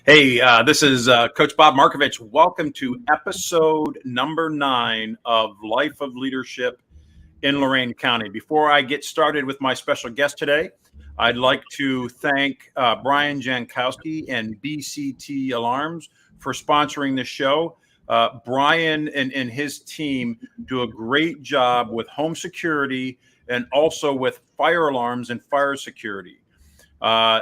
Hey, this is Coach Bob Markovich. Welcome to episode number 9 of Life of Leadership in Lorain County. Before I get started with my special guest today, I'd like to thank Brian Jankowski and BCT Alarms for sponsoring this show. Brian and his team do a great job with home security and also with fire alarms and fire security.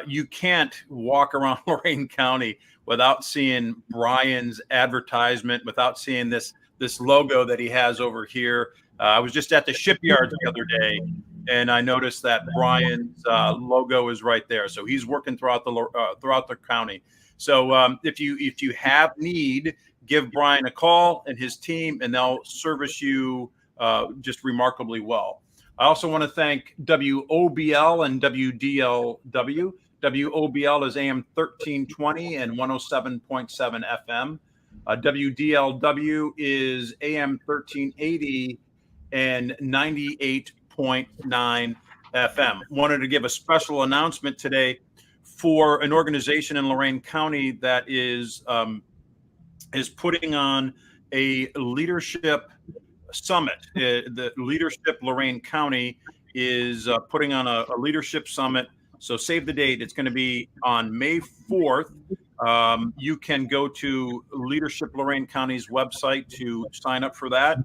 You can't walk around Lorain County without seeing Brian's advertisement, without seeing this logo that he has over here. I was just at the shipyard the other day, and I noticed that Brian's logo is right there. So he's working throughout the county. So if you have need, give Brian a call and his team, and they'll service you just remarkably well. I also want to thank WOBL and WDLW. WOBL is AM 1320 and 107.7 FM. WDLW is AM 1380 and 98.9 FM. Wanted to give a special announcement today for an organization in Lorain County that is putting on a leadership summit. The Leadership Lorain County is putting on a leadership summit. So save the date. It's going to be on May 4th. You can go to Leadership Lorain County's website to sign up for that.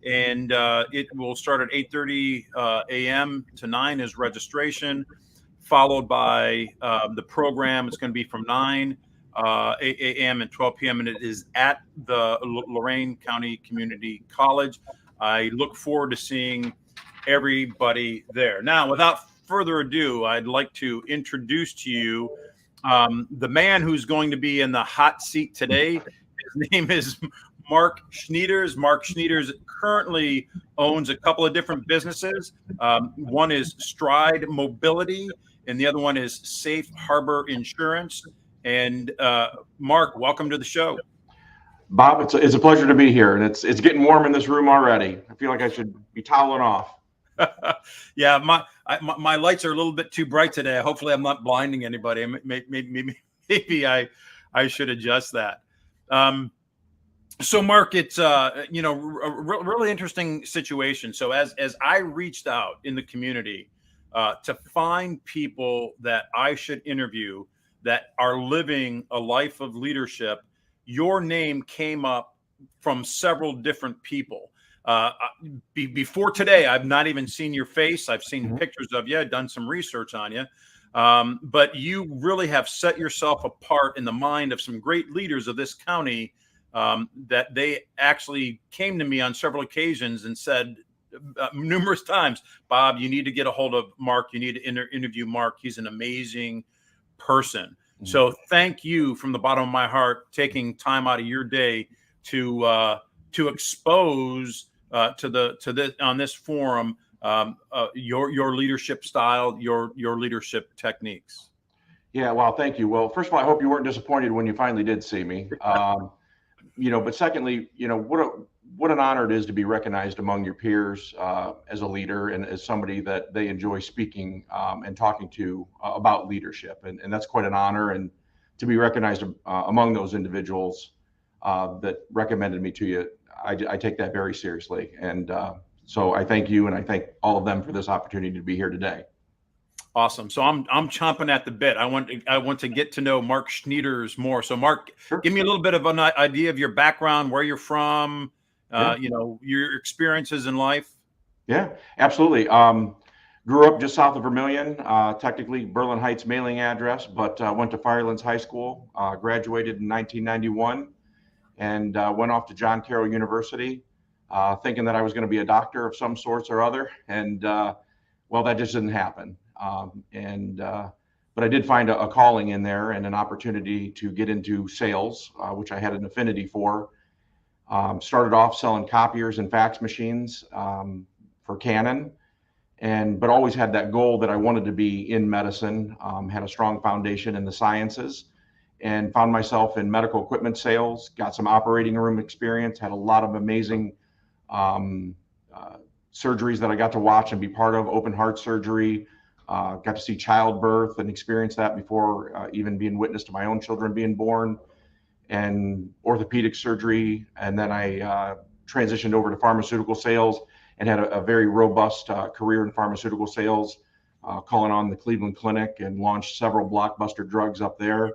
And it will start at 8:30 a.m. to 9 is registration, followed by the program. It's going to be from 9 a.m. and 12 p.m. and it is at the Lorain County Community College. I look forward to seeing everybody there. Now, without further ado, I'd like to introduce to you the man who's going to be in the hot seat today. His name is Mark Schnieders. Mark Schnieders currently owns a couple of different businesses. One is Stride Mobility, and the other one is Safe Harbor Insurance. And Mark, welcome to the show. Bob, it's a pleasure to be here, and it's getting warm in this room already. I feel like I should be toweling off. Yeah, my lights are a little bit too bright today. Hopefully, I'm not blinding anybody. Maybe I should adjust that. So, Mark, it's a really interesting situation. So, as I reached out in the community to find people that I should interview that are living a life of leadership, your name came up from several different people. Before today, I've not even seen your face. I've seen pictures of you, done some research on you. But you really have set yourself apart in the mind of some great leaders of this county that they actually came to me on several occasions and said numerous times, Bob, you need to get a hold of Mark. You need to interview Mark. He's an amazing person. So thank you from the bottom of my heart, taking time out of your day to expose on this forum your leadership style, your leadership techniques. Yeah, well, thank you. Well, first of all, I hope you weren't disappointed when you finally did see me. But secondly, what an honor it is to be recognized among your peers as a leader and as somebody that they enjoy speaking and talking to about leadership. And that's quite an honor. And to be recognized among those individuals that recommended me to you, I take that very seriously. And so I thank you, and I thank all of them for this opportunity to be here today. Awesome. So I'm chomping at the bit. I want to get to know Mark Schnieders more. So Mark, sure. Give me a little bit of an idea of your background, where you're from, your experiences in life. Yeah, absolutely. Grew up just south of Vermilion, technically Berlin Heights mailing address, but went to Firelands High School, graduated in 1991, and went off to John Carroll University, thinking that I was going to be a doctor of some sorts or other. And well, that just didn't happen. But I did find a calling in there and an opportunity to get into sales, which I had an affinity for. Started off selling copiers and fax machines for Canon, but always had that goal that I wanted to be in medicine, had a strong foundation in the sciences, and found myself in medical equipment sales, got some operating room experience, had a lot of amazing surgeries that I got to watch and be part of, open heart surgery, Got to see childbirth and experience that before even being witness to my own children being born, and orthopedic surgery. And then I transitioned over to pharmaceutical sales and had a very robust career in pharmaceutical sales, calling on the Cleveland Clinic, and launched several blockbuster drugs up there.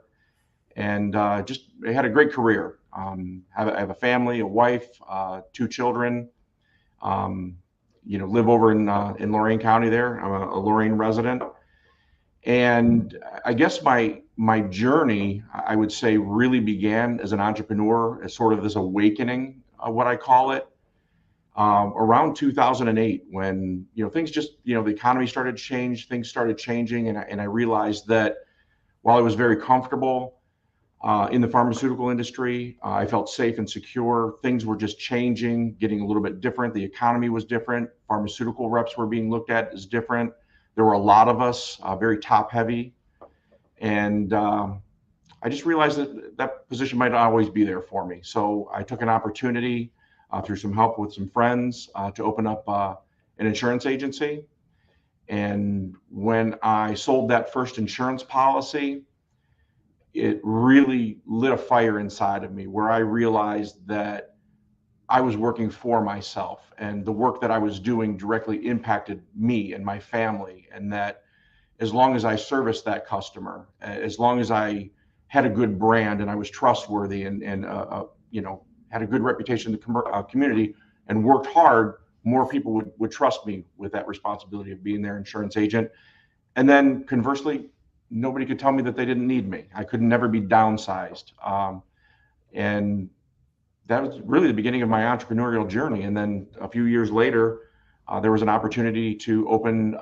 And just had a great career. I have a family, a wife, 2 children. Live over in Lorain County there. I'm a Lorain resident. And I guess my journey, I would say, really began as an entrepreneur, as sort of this awakening, what I call it, around 2008, when things just the economy started to change, things started changing, and I realized that while I was very comfortable in the pharmaceutical industry, I felt safe and secure. Things were just changing, getting a little bit different. The economy was different. Pharmaceutical reps were being looked at as different. There were a lot of us, very top heavy. And I just realized that position might not always be there for me. So I took an opportunity through some help with some friends to open up an insurance agency. And when I sold that first insurance policy, it really lit a fire inside of me, where I realized that I was working for myself, and the work that I was doing directly impacted me and my family. And that as long as I serviced that customer, as long as I had a good brand and I was trustworthy and had a good reputation in the community and worked hard, more people would trust me with that responsibility of being their insurance agent. And then conversely, nobody could tell me that they didn't need me. I could never be downsized. And that was really the beginning of my entrepreneurial journey. And then a few years later, there was an opportunity to open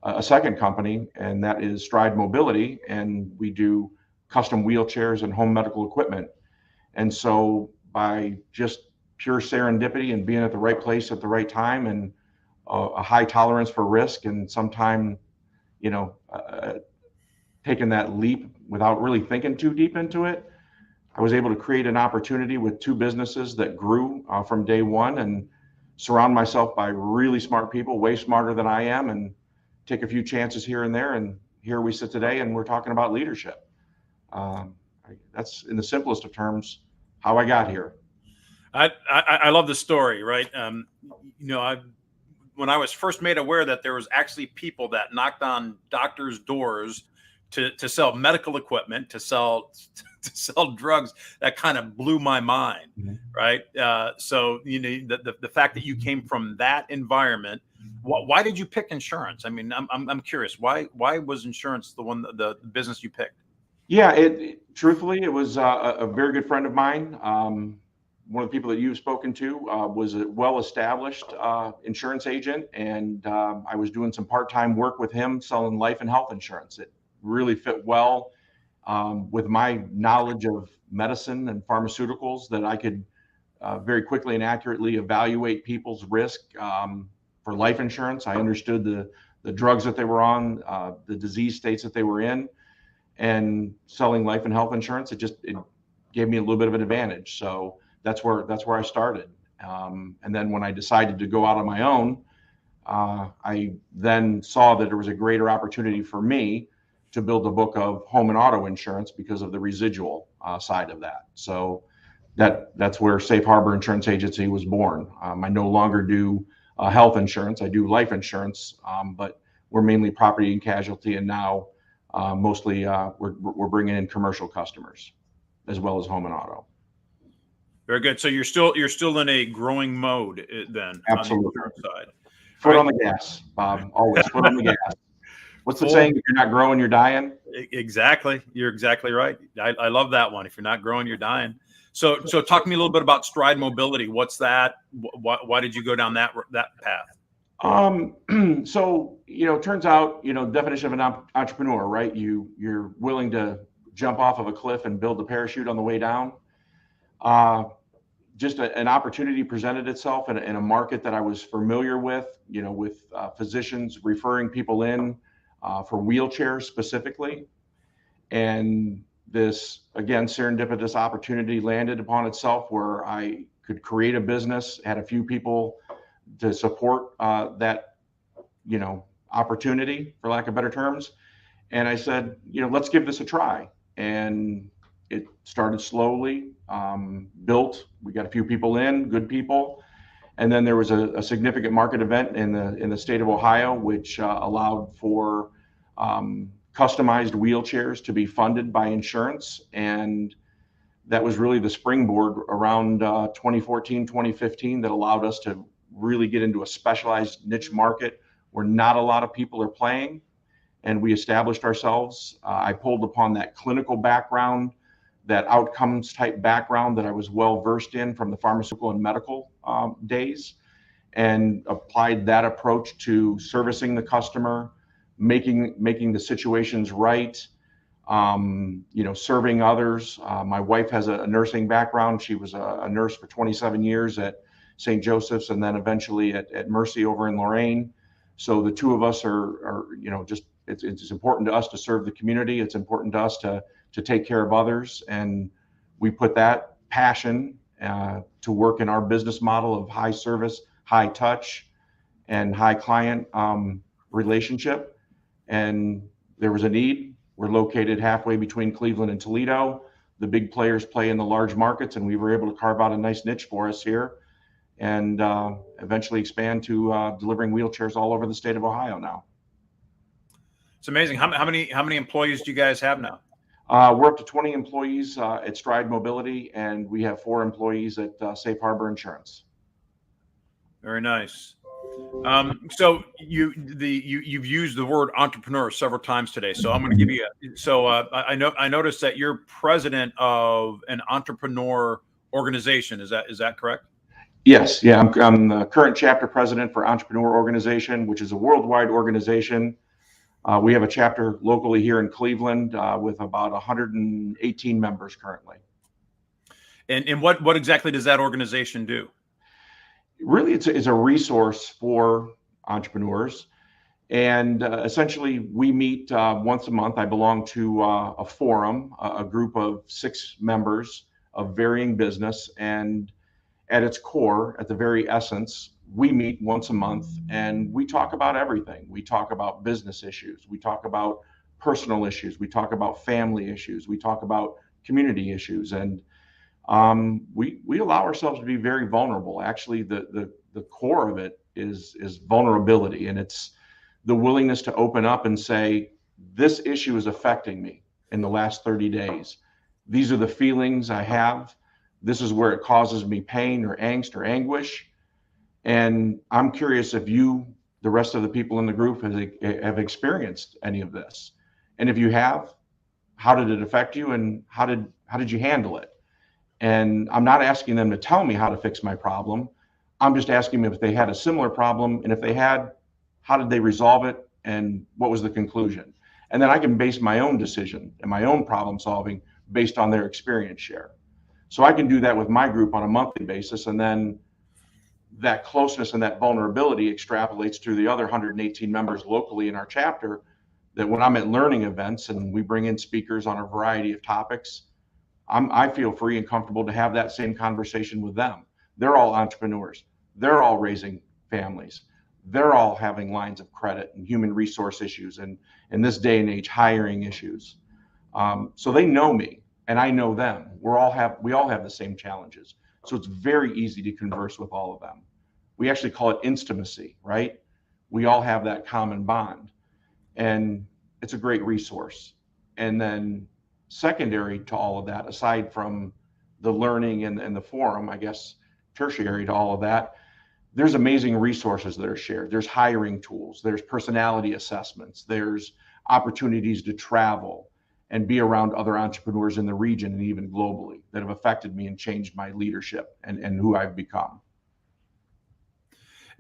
a second company, and that is Stride Mobility. And we do custom wheelchairs and home medical equipment. And so by just pure serendipity and being at the right place at the right time, and a high tolerance for risk, and sometime, taking that leap without really thinking too deep into it, I was able to create an opportunity with 2 businesses that grew from day one, and surround myself by really smart people, way smarter than I am, and take a few chances here and there. And here we sit today, and we're talking about leadership. That's, in the simplest of terms, how I got here. I love the story, right? When I was first made aware that there was actually people that knocked on doctors' doors to sell medical equipment, to sell drugs, that kind of blew my mind, Mm-hmm. right? So the fact that you came from that environment, why did you pick insurance? I mean, I'm curious. Why was insurance the business you picked? Yeah, truthfully, it was a very good friend of mine. One of the people that you've spoken to was a well-established insurance agent, and I was doing some part-time work with him selling life and health insurance. It really fit well with my knowledge of medicine and pharmaceuticals, that I could very quickly and accurately evaluate people's risk for life insurance. I understood the drugs that they were on, the disease states that they were in, and selling life and health insurance, it gave me a little bit of an advantage. So that's where I started. And then when I decided to go out on my own, I then saw that there was a greater opportunity for me to build a book of home and auto insurance because of the residual side of that. So that's where Safe Harbor Insurance Agency was born. I no longer do health insurance. I do life insurance, but we're mainly property and casualty, and now mostly we're bringing in commercial customers as well as home and auto. Very good. So you're still in a growing mode then. Absolutely. On the insurance side. Foot on the gas, Bob. Always foot on the gas. What's the saying? If you're not growing, you're dying. Exactly. You're exactly right. I love that one. If you're not growing, you're dying. So talk to me a little bit about Stride Mobility. What's that? Why did you go down that path? So, it turns out, definition of an entrepreneur, right? You're willing to jump off of a cliff and build a parachute on the way down. Just an opportunity presented itself in a market that I was familiar with, with physicians referring people in for wheelchairs specifically. And this, again, serendipitous opportunity landed upon itself, where I could create a business, had a few people to support that, opportunity, for lack of better terms. And I said, let's give this a try. And it started slowly, built. We got a few people in, good people. And then there was a significant market event in the state of Ohio, which allowed for customized wheelchairs to be funded by insurance. And that was really the springboard around 2014, 2015 that allowed us to really get into a specialized niche market where not a lot of people are playing. And we established ourselves. I pulled upon that clinical background, that outcomes type background that I was well versed in from the pharmaceutical and medical days, and applied that approach to servicing the customer, making the situations right, serving others. My wife has a nursing background. She was a nurse for 27 years at St. Joseph's and then eventually at Mercy over in Lorain. So the two of us are just, it's important to us to serve the community. It's important to us to take care of others. And we put that passion to work in our business model of high service, high touch, and high client relationship. And there was a need. We're located halfway between Cleveland and Toledo. The big players play in the large markets, and we were able to carve out a nice niche for us here and eventually expand to delivering wheelchairs all over the state of Ohio now. It's amazing. How many employees do you guys have now? We're up to 20 employees at Stride Mobility, and we have 4 employees at Safe Harbor Insurance. Very nice. So you've used the word entrepreneur several times today. So I'm going to give you I noticed that you're president of an entrepreneur organization. Is that correct? Yes. Yeah. I'm the current chapter president for Entrepreneur Organization, which is a worldwide organization. We have a chapter locally here in Cleveland with about 118 members currently. And what exactly does that organization do? Really, it's a resource for entrepreneurs. And essentially, we meet once a month. I belong to a forum, a group of 6 members of varying business. And at its core, at the very essence, we meet once a month and we talk about everything. We talk about business issues. We talk about personal issues. We talk about family issues. We talk about community issues. And we allow ourselves to be very vulnerable. Actually, the core of it is vulnerability, and it's the willingness to open up and say, this issue is affecting me in the last 30 days. These are the feelings I have. This is where it causes me pain or angst or anguish. And I'm curious if you, the rest of the people in the group, have experienced any of this. And if you have, how did it affect you, and how did you handle it? And I'm not asking them to tell me how to fix my problem. I'm just asking them if they had a similar problem, and if they had, how did they resolve it, and what was the conclusion? And then I can base my own decision and my own problem solving based on their experience share. So I can do that with my group on a monthly basis, and then that closeness and that vulnerability extrapolates to the other 118 members locally in our chapter, that when I'm at learning events and we bring in speakers on a variety of topics, I feel free and comfortable to have that same conversation with them. They're all entrepreneurs. They're all raising families. They're all having lines of credit and human resource issues, and in this day and age, hiring issues. So they know me and I know them. We all have the same challenges. So it's very easy to converse with all of them. We actually call it intimacy, right? We all have that common bond, and it's a great resource. And then secondary to all of that, aside from the learning and the forum, I guess tertiary to all of that, there's amazing resources that are shared. There's hiring tools, there's personality assessments, there's opportunities to travel and be around other entrepreneurs in the region and even globally that have affected me and changed my leadership and who I've become.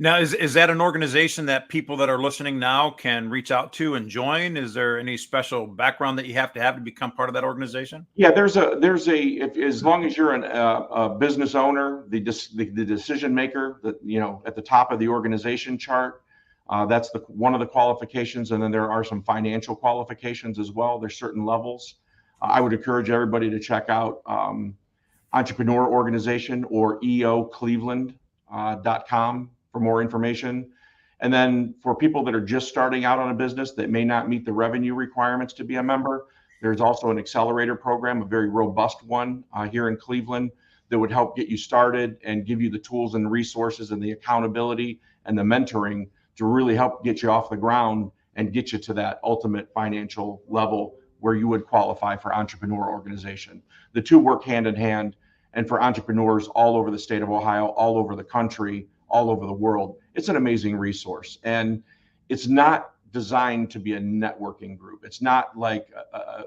Now, is that an organization that people that are listening now can reach out to and join? Is there any special background that you have to become part of that organization? Yeah, as long as you're a business owner, the decision maker, at the top of the organization chart, that's one of the qualifications. And then there are some financial qualifications as well. There's certain levels. I would encourage everybody to check out Entrepreneur Organization or eocleveland.com for more information. And then for people that are just starting out on a business that may not meet the revenue requirements to be a member, there's also an accelerator program, a very robust one here in Cleveland, that would help get you started and give you the tools and resources and the accountability and the mentoring to really help get you off the ground and get you to that ultimate financial level where you would qualify for entrepreneur organization. The two work hand in hand. And for entrepreneurs all over the state of Ohio, all over the country, all over the world, it's an amazing resource. And it's not designed to be a networking group. It's not like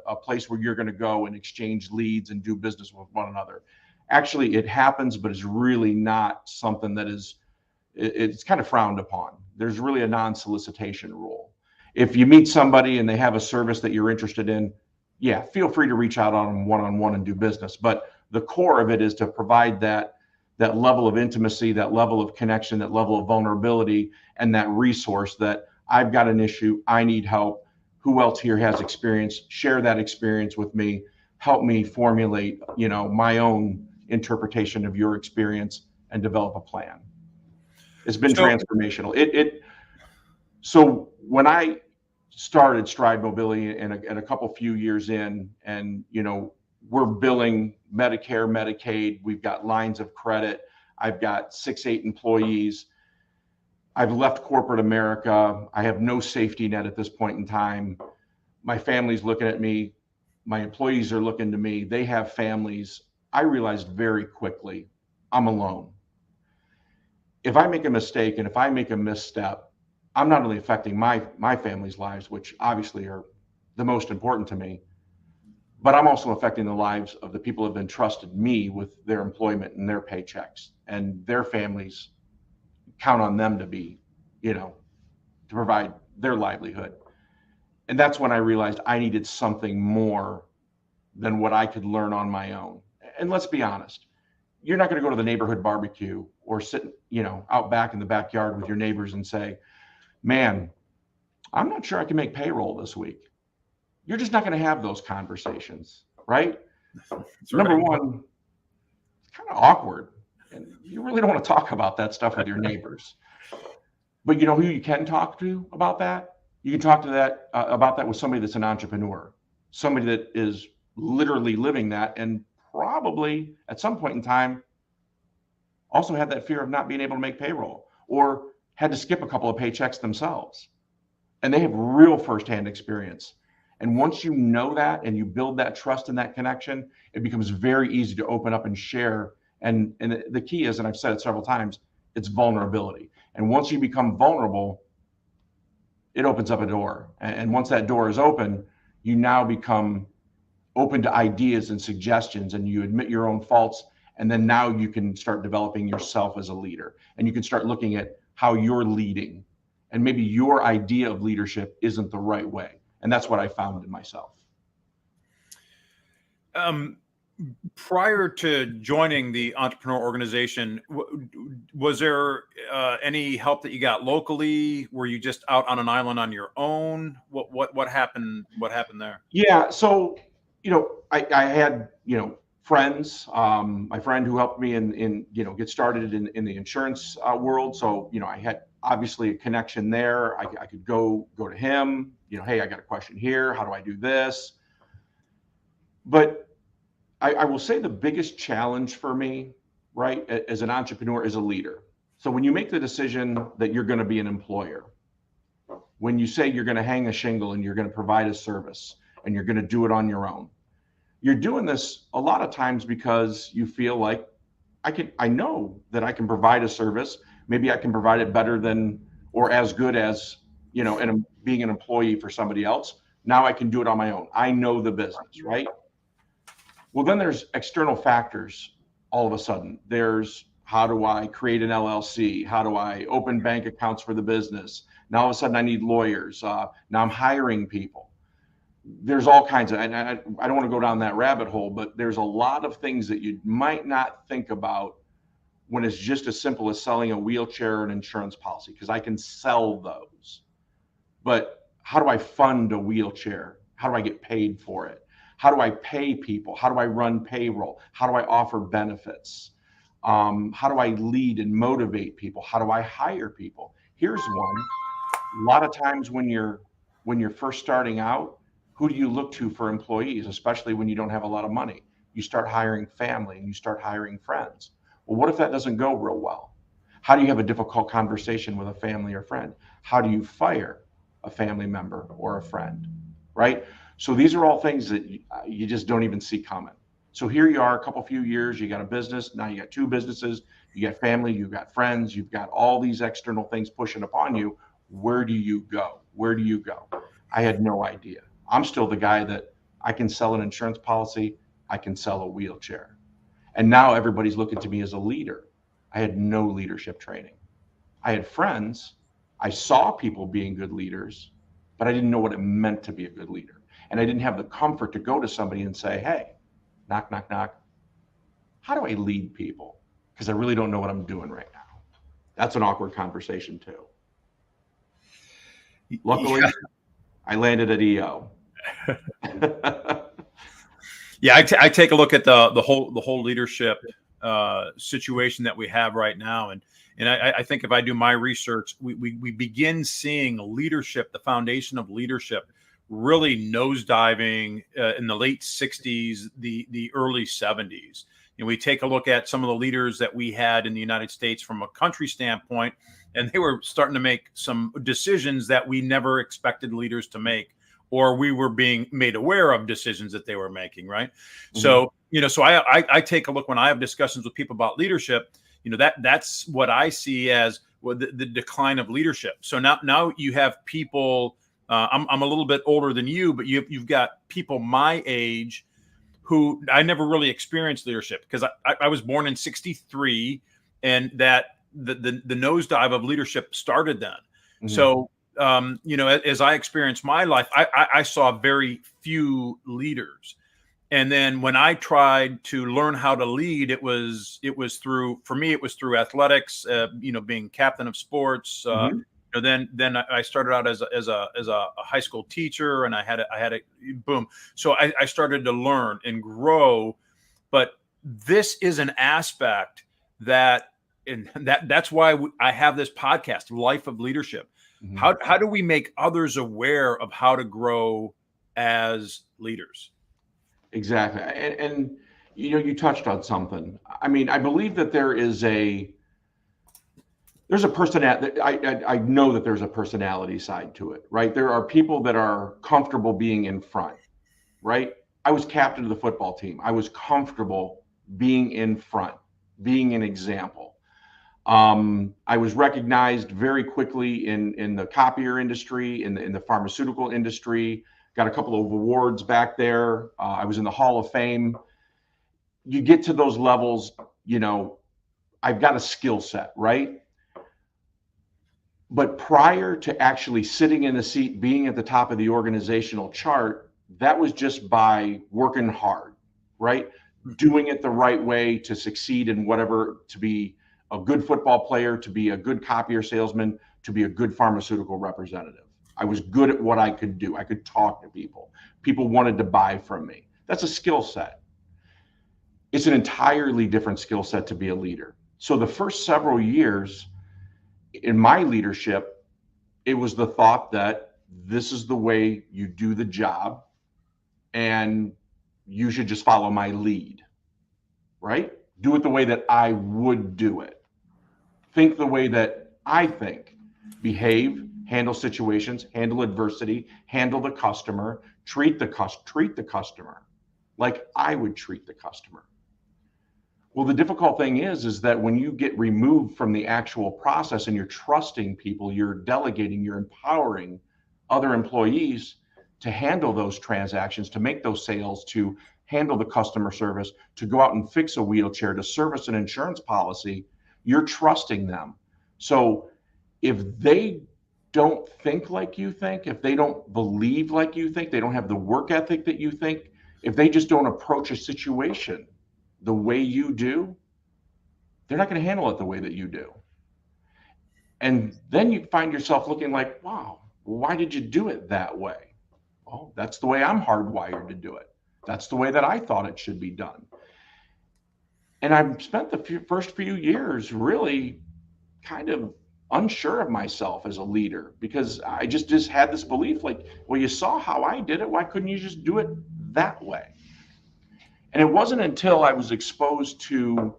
a place where you're going to go and exchange leads and do business with one another. Actually, it happens, but it's really not something that is, it's kind of frowned upon. There's really a non-solicitation rule. If you meet somebody and they have a service that you're interested in, yeah, feel free to reach out on them one-on-one and do business. But the core of it is to provide that level of intimacy, that level of connection, that level of vulnerability, and that resource that I've got an issue, I need help. Who else here has experience? Share that experience with me. Help me formulate, my own interpretation of your experience and develop a plan. It's been transformational. So when I started Stride Mobility and a couple few years in, and we're billing Medicare, Medicaid, we've got lines of credit, I've got 6-8 employees, I've left corporate America, I have no safety net at this point in time, my family's looking at me, my employees are looking to me, they have families. I realized very quickly, I'm alone. If I make a mistake and if I make a misstep, I'm not only affecting my family's lives, which obviously are the most important to me, but I'm also affecting the lives of the people who have entrusted me with their employment and their paychecks, and their families count on them to be, to provide their livelihood. And that's when I realized I needed something more than what I could learn on my own. And let's be honest, you're not going to go to the neighborhood barbecue or sit, out back in the backyard with your neighbors and say, man, I'm not sure I can make payroll this week. You're just not going to have those conversations, right? That's Number right. one, it's kind of awkward. And you really don't want to talk about that stuff with your neighbors. But you know who you can talk to about that? You can talk to about that with somebody that's an entrepreneur, somebody that is literally living that, and probably at some point in time also had that fear of not being able to make payroll, or had to skip a couple of paychecks themselves. And they have real firsthand experience. And once you know that and you build that trust and that connection, it becomes very easy to open up and share. And the key is, and I've said it several times, it's vulnerability. And once you become vulnerable, it opens up a door. And once that door is open, you now become open to ideas and suggestions, and you admit your own faults. And then now you can start developing yourself as a leader, and you can start looking at how you're leading, and maybe your idea of leadership isn't the right way. And that's what I found in myself. Prior to joining the entrepreneur organization, was there any help that you got locally? Were you just out on an island on your own? What happened? What happened there? Yeah. So, I had, friends, my friend who helped me in get started in the insurance world. So, I had obviously a connection there. I could go to him, hey, I got a question here. How do I do this? But I will say the biggest challenge for me, right, as an entrepreneur, is a leader. So when you make the decision that you're going to be an employer, when you say you're going to hang a shingle and you're going to provide a service and you're going to do it on your own, you're doing this a lot of times because you feel like I know that I can provide a service. Maybe I can provide it better than or as good as, and being an employee for somebody else. Now I can do it on my own. I know the business, right? Well, then there's external factors all of a sudden. There's, how do I create an LLC? How do I open bank accounts for the business? Now all of a sudden I need lawyers. Now I'm hiring people. There's all kinds of, and I don't want to go down that rabbit hole, but there's a lot of things that you might not think about when it's just as simple as selling a wheelchair or an insurance policy, because I can sell those. But how do I fund a wheelchair? How do I get paid for it? How do I pay people? How do I run payroll? How do I offer benefits? How do I lead and motivate people? How do I hire people? Here's one. A lot of times when you're first starting out, who do you look to for employees, especially when you don't have a lot of money? You start hiring family and you start hiring friends. Well, what if that doesn't go real well? How do you have a difficult conversation with a family or friend? How do you fire a family member or a friend, right? So these are all things that you just don't even see coming. So here you are, a few years, you got a business, now you got two businesses, you got family, you've got friends, you've got all these external things pushing upon you. Where do you go? Where do you go? I had no idea. I'm still the guy that I can sell an insurance policy, I can sell a wheelchair. And now everybody's looking to me as a leader. I had no leadership training. I had friends. I saw people being good leaders, but I didn't know what it meant to be a good leader. And I didn't have the comfort to go to somebody and say, hey, knock, knock, knock. How do I lead people? Because I really don't know what I'm doing right now. That's an awkward conversation too. Luckily, I landed at EO. Yeah, I take a look at the whole leadership situation that we have right now, and I think if I do my research, we begin seeing leadership, the foundation of leadership, really nosediving in the late '60s, the early '70s. And we take a look at some of the leaders that we had in the United States from a country standpoint, and they were starting to make some decisions that we never expected leaders to make, or we were being made aware of decisions that they were making, right? Mm-hmm. So, so I take a look when I have discussions with people about leadership, that's what I see as the decline of leadership. So now you have people, I'm a little bit older than you, but you've got people my age who I never really experienced leadership, because I was born in '63, and that the nosedive of leadership started then. Mm-hmm. So, as I experienced my life, I saw very few leaders. And then when I tried to learn how to lead, it was through athletics, being captain of sports. Mm-hmm. Then I started out as a high school teacher, and I had a boom. So I started to learn and grow, but this is an aspect that's why I have this podcast, Life of Leadership. Mm-hmm. How do we make others aware of how to grow as leaders? Exactly. And you touched on something. I mean, I believe that there's a personality. I know that there's a personality side to it, right? There are people that are comfortable being in front, right? I was captain of the football team. I was comfortable being in front, being an example. I was recognized very quickly in the copier industry, in the pharmaceutical industry. Got a couple of awards back there. I was in the Hall of Fame. You get to those levels, I've got a skill set, right? But prior to actually sitting in the seat, being at the top of the organizational chart, that was just by working hard, right? Doing it the right way to succeed in whatever, to be a good football player, to be a good copier salesman, to be a good pharmaceutical representative. I was good at what I could do. I could talk to people. People wanted to buy from me. That's a skill set. It's an entirely different skill set to be a leader. So the first several years in my leadership, it was the thought that this is the way you do the job, and you should just follow my lead, right? Do it the way that I would do it. Think the way that I think. Behave, handle situations, handle adversity, handle the customer, treat the customer like I would treat the customer. Well, the difficult thing is that when you get removed from the actual process and you're trusting people, you're delegating, you're empowering other employees to handle those transactions, to make those sales, to handle the customer service, to go out and fix a wheelchair, to service an insurance policy, you're trusting them. So if they don't think like you think, if they don't believe like you think, they don't have the work ethic that you think, if they just don't approach a situation the way you do, they're not going to handle it the way that you do. And then you find yourself looking like, wow, why did you do it that way? Well, that's the way I'm hardwired to do it. That's the way that I thought it should be done. And I've spent the first few years really kind of unsure of myself as a leader because I just had this belief like, well, you saw how I did it. Why couldn't you just do it that way? And it wasn't until I was exposed to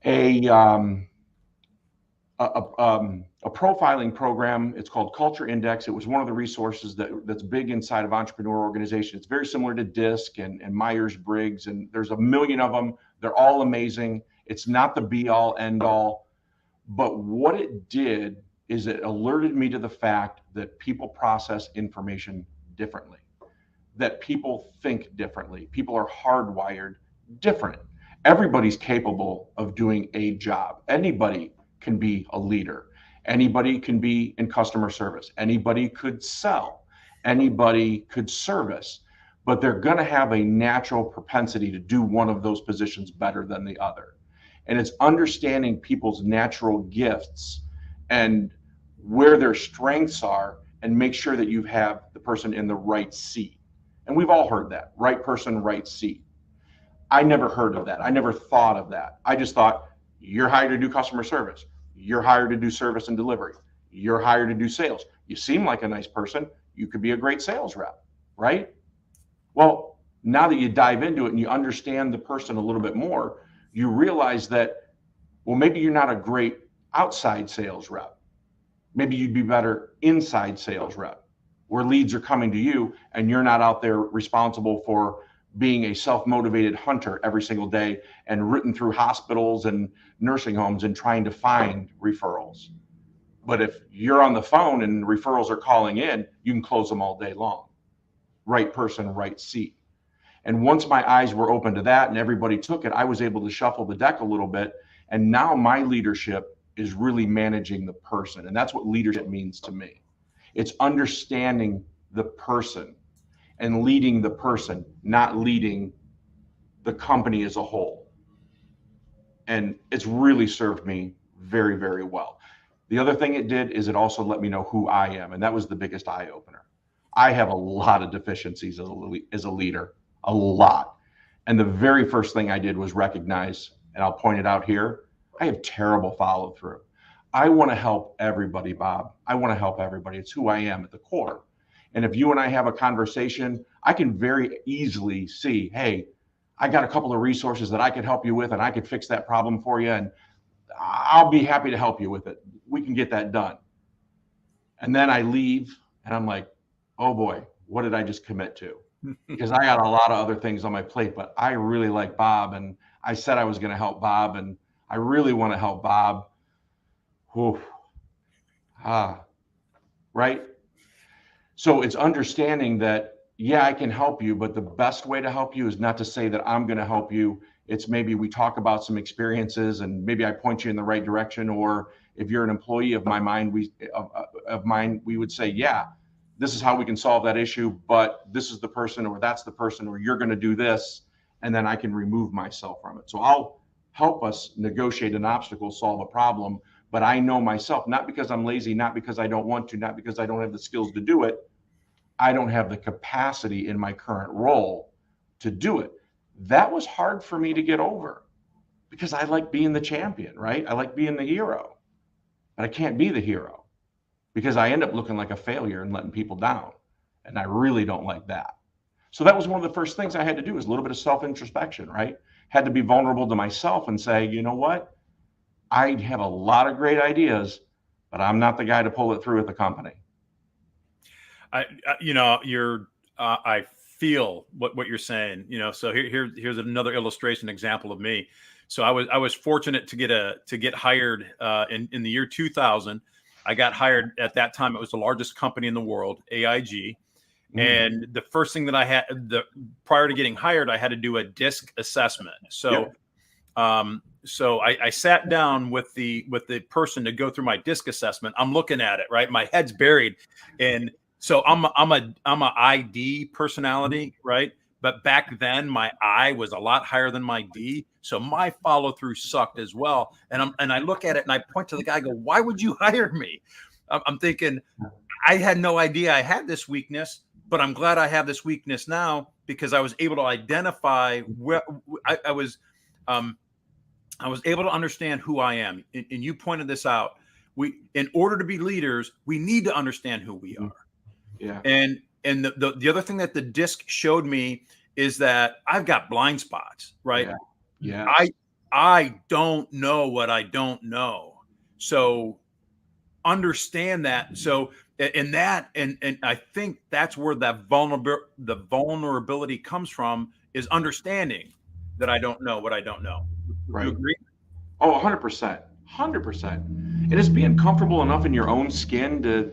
a a profiling program. It's called Culture Index. It was one of the resources that's big inside of entrepreneur organizations. It's very similar to DISC and Myers-Briggs, and there's a million of them. They're all amazing. It's not the be-all, end-all, but what it did is it alerted me to the fact that people process information differently, that people think differently. People are hardwired different. Everybody's capable of doing a job. Anybody can be a leader. Anybody can be in customer service. Anybody could sell. Anybody could service, but they're going to have a natural propensity to do one of those positions better than the other. And it's understanding people's natural gifts and where their strengths are and make sure that you have the person in the right seat. And we've all heard that, right person, right seat. I never heard of that. I never thought of that. I just thought, you're hired to do customer service. You're hired to do service and delivery. You're hired to do sales. You seem like a nice person. You could be a great sales rep, right? Well, now that you dive into it and you understand the person a little bit more, you realize that, well, maybe you're not a great outside sales rep. Maybe you'd be better inside sales rep, where leads are coming to you and you're not out there responsible for being a self-motivated hunter every single day and written through hospitals and nursing homes and trying to find referrals. But if you're on the phone and referrals are calling in, you can close them all day long. Right person, right seat. And once my eyes were open to that and everybody took it, I was able to shuffle the deck a little bit. And now my leadership is really managing the person. And that's what leadership means to me. It's understanding the person and leading the person, not leading the company as a whole. And it's really served me very, very well. The other thing it did is it also let me know who I am. And that was the biggest eye opener. I have a lot of deficiencies as a leader, a lot. And the very first thing I did was recognize, and I'll point it out here, I have terrible follow through. I want to help everybody, Bob. I want to help everybody. It's who I am at the core. And if you and I have a conversation, I can very easily see, hey, I got a couple of resources that I could help you with, and I could fix that problem for you. And I'll be happy to help you with it. We can get that done. And then I leave and I'm like, oh boy, what did I just commit to? Because I got a lot of other things on my plate, but I really like Bob. And I said I was going to help Bob, and I really want to help Bob. Whew. Right? So it's understanding that, yeah, I can help you, but the best way to help you is not to say that I'm going to help you. It's maybe we talk about some experiences and maybe I point you in the right direction. Or if you're an employee of mine, we would say, yeah, this is how we can solve that issue, but this is the person, or that's the person, or you're going to do this. And then I can remove myself from it. So I'll help us negotiate an obstacle, solve a problem. But I know myself, not because I'm lazy, not because I don't want to, not because I don't have the skills to do it. I don't have the capacity in my current role to do it. That was hard for me to get over because I like being the champion, right? I like being the hero, but I can't be the hero because I end up looking like a failure and letting people down. And I really don't like that. So that was one of the first things I had to do, is a little bit of self-introspection, right? Had to be vulnerable to myself and say, you know what? I have a lot of great ideas, but I'm not the guy to pull it through at the company. I feel what you're saying, so here's another illustration example of me. So I was fortunate to get hired in the year 2000. I got hired at that time. It was the largest company in the world, AIG. And the first thing that I had prior to getting hired, I had to do a DISC assessment. So, so I sat down with the person to go through my DISC assessment. I'm looking at it, right? My head's buried. And so I'm a ID personality, right? But back then my I was a lot higher than my D. So my follow through sucked as well. And I look at it and I point to the guy, I go, why would you hire me? I'm thinking, I had no idea I had this weakness, but I'm glad I have this weakness now because I was able to identify where I was able to understand who I am. And you pointed this out. in order to be leaders, we need to understand who we are. Yeah. And the other thing that the disc showed me is that I've got blind spots, right? Yeah. I don't know what I don't know. So understand that. So and I think that's where the vulnerability comes from, is understanding that I don't know what I don't know. Would you Right. agree? Oh, 100%. 100%. And it's being comfortable enough in your own skin to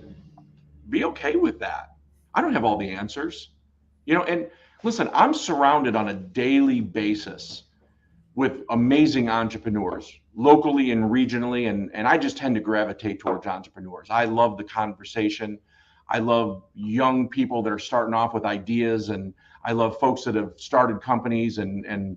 be okay with that. I don't have all the answers. And listen, I'm surrounded on a daily basis with amazing entrepreneurs locally and regionally, and I just tend to gravitate towards entrepreneurs. I love the conversation. I love young people that are starting off with ideas, and I love folks that have started companies, and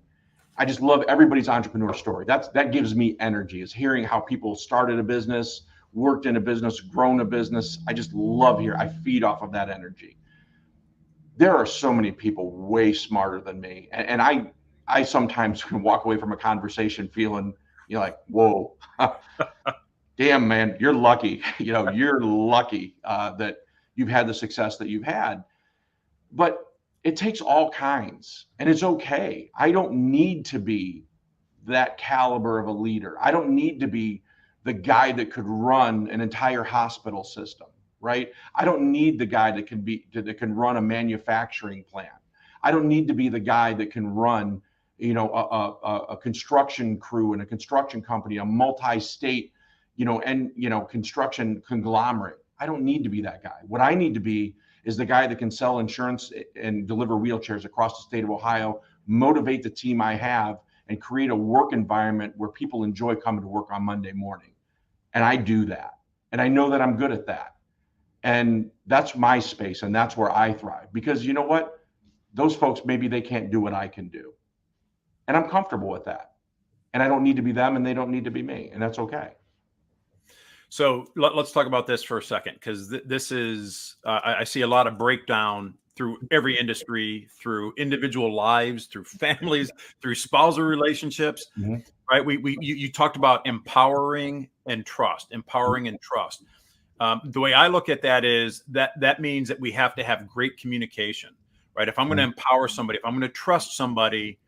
I just love everybody's entrepreneur story. That gives me energy, is hearing how people started a business, worked in a business, grown a business. I just love here. I feed off of that energy. There are so many people way smarter than me, and I sometimes can walk away from a conversation feeling, like, whoa, damn, man, you're lucky. You're lucky that you've had the success that you've had. But it takes all kinds, and it's okay. I don't need to be that caliber of a leader. I don't need to be the guy that could run an entire hospital system, right? I don't need the guy that can run a manufacturing plant. I don't need to be the guy that can run, a construction crew in a construction company, a multi-state, construction conglomerate. I don't need to be that guy. What I need to be is the guy that can sell insurance and deliver wheelchairs across the state of Ohio, motivate the team I have, and create a work environment where people enjoy coming to work on Monday morning. And I do that. And I know that I'm good at that. And that's my space, and that's where I thrive. Because you know what? Those folks, maybe they can't do what I can do. And I'm comfortable with that. And I don't need to be them, and they don't need to be me. And that's okay. So let's talk about this for a second, because this is, I see a lot of breakdown through every industry, through individual lives, through families, through spousal relationships, Mm-hmm. right? You talked about empowering and trust. The way I look at that is that means that we have to have great communication, right? If I'm going to empower somebody, if I'm going to trust somebody,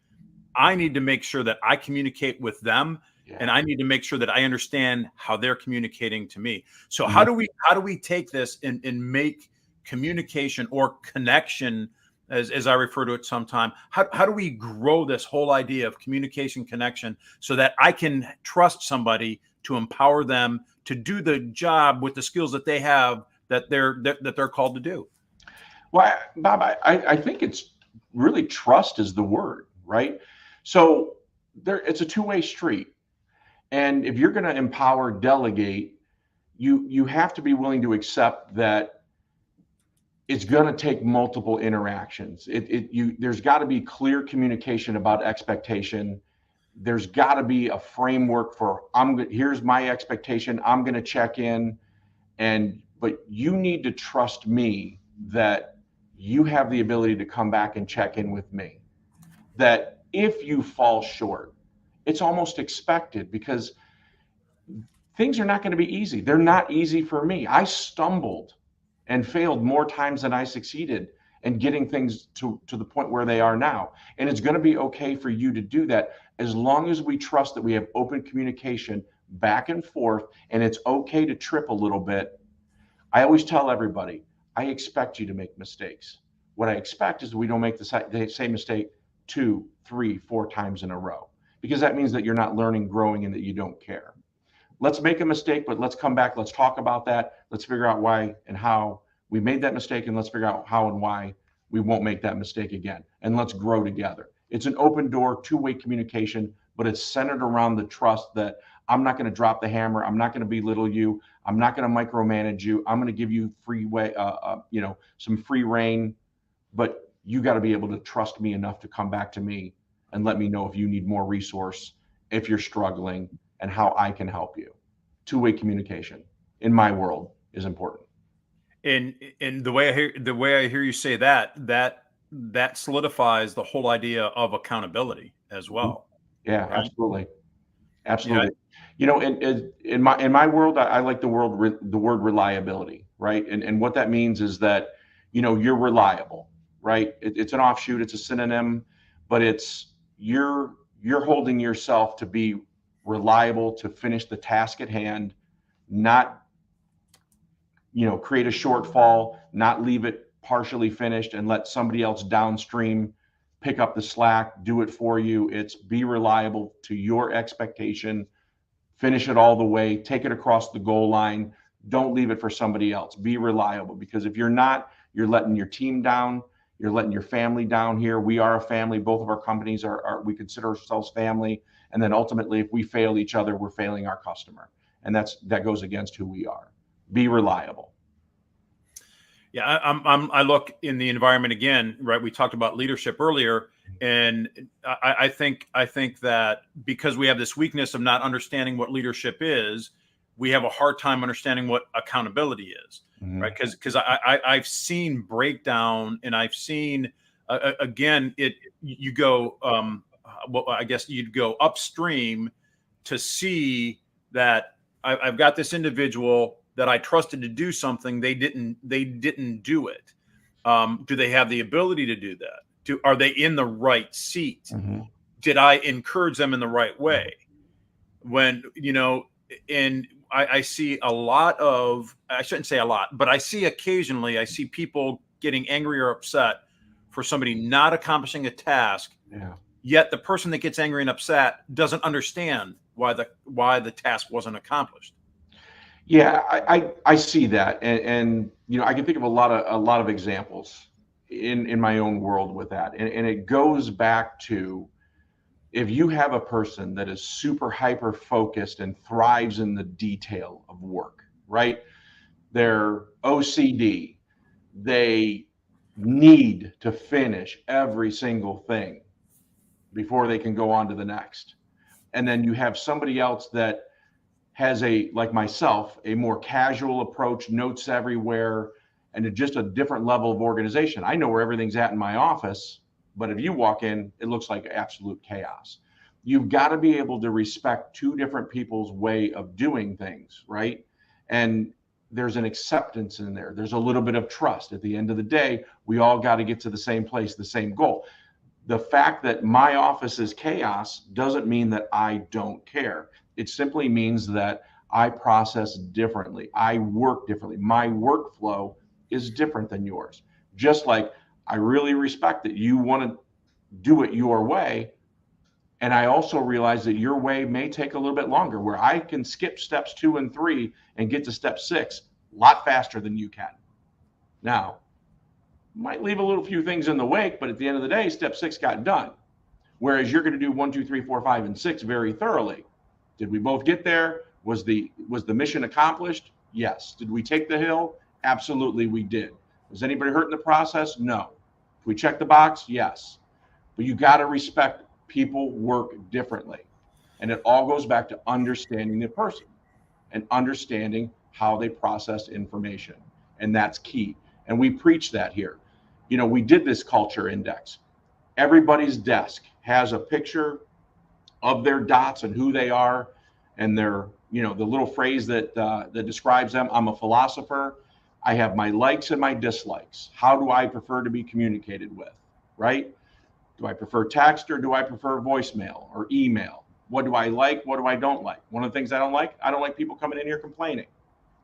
I need to make sure that I communicate with them. Yeah. And I need to make sure that I understand how they're communicating to me. So how do we take this and make communication or connection, as I refer to it sometime, how do we grow this whole idea of communication connection so that I can trust somebody to empower them to do the job with the skills that they have, that they're called to do? Well, Bob, I think it's really trust is the word, right? So it's a two-way street. And if you're going to empower, delegate, you have to be willing to accept that it's going to take multiple interactions. There's got to be clear communication about expectation. There's got to be a framework for here's my expectation. I'm going to check in, but you need to trust me that you have the ability to come back and check in with me. That if you fall short, it's almost expected, because things are not going to be easy. They're not easy for me. I stumbled and failed more times than I succeeded in getting things to the point where they are now. And it's going to be okay for you to do that, as long as we trust that we have open communication back and forth, and it's okay to trip a little bit. I always tell everybody, I expect you to make mistakes. What I expect is we don't make the same mistake 2, 3, 4 times in a row, because that means that you're not learning, growing, and that you don't care. Let's make a mistake, but let's come back. Let's talk about that. Let's figure out why and how we made that mistake, and let's figure out how and why we won't make that mistake again. And let's grow together. It's an open door, two-way communication, but it's centered around the trust that I'm not going to drop the hammer. I'm not going to belittle you. I'm not going to micromanage you. I'm going to give you some free reign, but you got to be able to trust me enough to come back to me and let me know if you need more resource, if you're struggling, and how I can help you. Two-way communication in my world is important. And the way I hear you say that solidifies the whole idea of accountability as well. Yeah, right? absolutely. Absolutely. In my world, I like the word reliability, right? And what that means is that, you're reliable, right? It's an offshoot, it's a synonym, but it's you're holding yourself to be reliable to finish the task at hand, not, create a shortfall, not leave it partially finished and let somebody else downstream pick up the slack, do it for you. It's be reliable to your expectation, finish it all the way, take it across the goal line. Don't leave it for somebody else. Be reliable, because if you're not, you're letting your team down. You're letting your family down here. We are a family. Both of our companies we consider ourselves family. And then ultimately, if we fail each other, we're failing our customer. And that goes against who we are. Be reliable. Yeah, I look in the environment again, right? We talked about leadership earlier, and I think that because we have this weakness of not understanding what leadership is, we have a hard time understanding what accountability is, right? Because I've seen breakdown, and I've seen again you go well, I guess you'd go upstream to see that I've got this individual that I trusted to do something. They didn't do it. Do they have the ability to do that? Are they in the right seat? Did I encourage them in the right way? When, and I see a lot of, I shouldn't say a lot, but I see occasionally, I see people getting angry or upset for somebody not accomplishing a task. Yeah. Yet the person that gets angry and upset doesn't understand why the task wasn't accomplished. Yeah, I see that, and I can think of a lot of examples in my own world with that, and it goes back to, if you have a person that is super hyper focused and thrives in the detail of work, right? They're OCD. They need to finish every single thing before they can go on to the next. And then you have somebody else that has like myself, a more casual approach, notes everywhere, and just a different level of organization. I know where everything's at in my office, but if you walk in, it looks like absolute chaos. You've got to be able to respect two different people's way of doing things, right? And there's an acceptance in there. There's a little bit of trust. At the end of the day, we all got to get to the same place, the same goal. The fact that my office is chaos doesn't mean that I don't care. It simply means that I process differently. I work differently. My workflow is different than yours. Just like I really respect that you want to do it your way. And I also realize that your way may take a little bit longer, where I can skip steps 2 and 3 and get to step 6 a lot faster than you can. Now, might leave a few things in the wake, but at the end of the day, step 6 got done. Whereas you're going to do 1, 2, 3, 4, 5, and 6 very thoroughly. Did we both get there? Was the mission accomplished? Yes. Did we take the hill? Absolutely, we did. Was anybody hurt in the process? No. Did we check the box? Yes. But you got to respect people work differently. And it all goes back to understanding the person and understanding how they process information. And that's key. And we preach that here. We did this culture index. Everybody's desk has a picture of their dots and who they are, and their, the little phrase that describes them. I'm a philosopher. I have my likes and my dislikes. How do I prefer to be communicated with, right? Do I prefer text, or do I prefer voicemail or email? What do I like? What do I don't like? One of the things I don't like people coming in here complaining.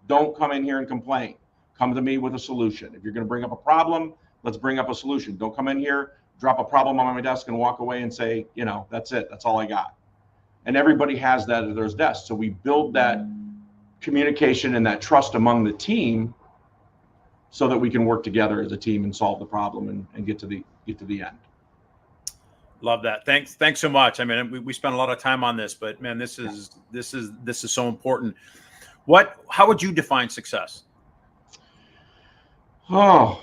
Don't come in here and complain. Come to me with a solution. If you're going to bring up a problem, let's bring up a solution. Don't come in here, drop a problem on my desk, and walk away and say, that's it. That's all I got. And everybody has that at their desk. So we build that communication and that trust among the team so that we can work together as a team and solve the problem and get to the end. Love that. Thanks so much. I mean, we spent a lot of time on this, but man, this is so important. How would you define success? Oh,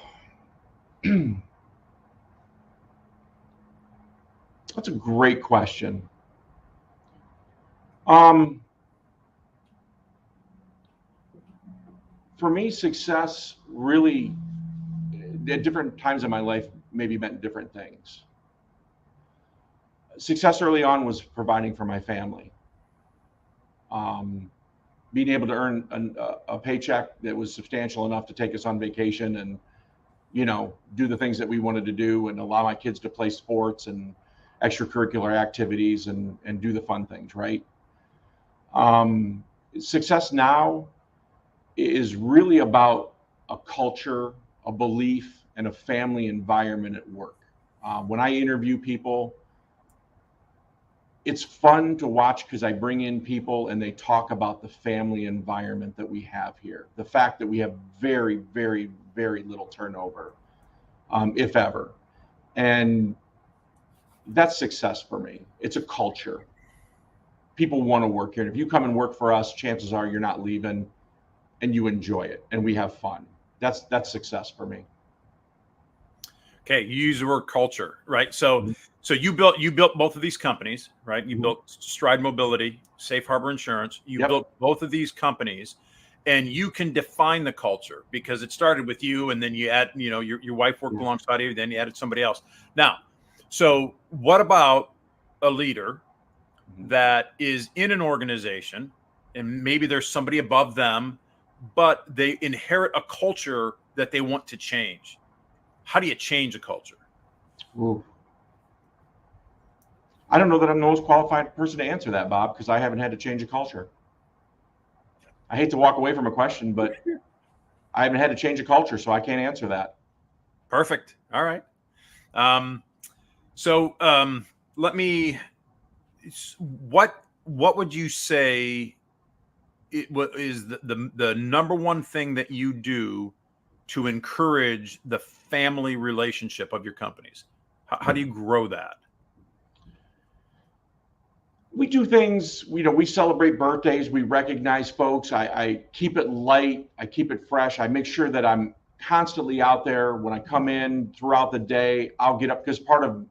that's a great question. For me, success really, at different times in my life, maybe meant different things. Success early on was providing for my family. Being able to earn a paycheck that was substantial enough to take us on vacation and, do the things that we wanted to do and allow my kids to play sports and extracurricular activities and do the fun things, right? Success now is really about a culture, a belief, and a family environment at work. When I interview people, it's fun to watch because I bring in people and they talk about the family environment that we have here. The fact that we have very, very, very little turnover, if ever. And that's success for me. It's a culture. People want to work here. And if you come and work for us, chances are you're not leaving and you enjoy it and we have fun. That's success for me. Okay, you use the word culture, right? So you built both of these companies, right? You built Stride Mobility, Safe Harbor Insurance. You built both of these companies, and you can define the culture because it started with you, and then you add, your wife worked alongside you, then you added somebody else. Now, so what about a leader that is in an organization, and maybe there's somebody above them, but they inherit a culture that they want to change? How do you change a culture? Ooh. I don't know that I'm the most qualified person to answer that, Bob, because I haven't had to change a culture. I hate to walk away from a question, but I haven't had to change a culture, so I can't answer that. Perfect. All right. Let me. What would you say is the number one thing that you do to encourage the family relationship of your companies? How do you grow that? We do things, we celebrate birthdays, we recognize folks. I keep it light, I keep it fresh. I make sure that I'm constantly out there. When I come in throughout the day, I'll get up because part of,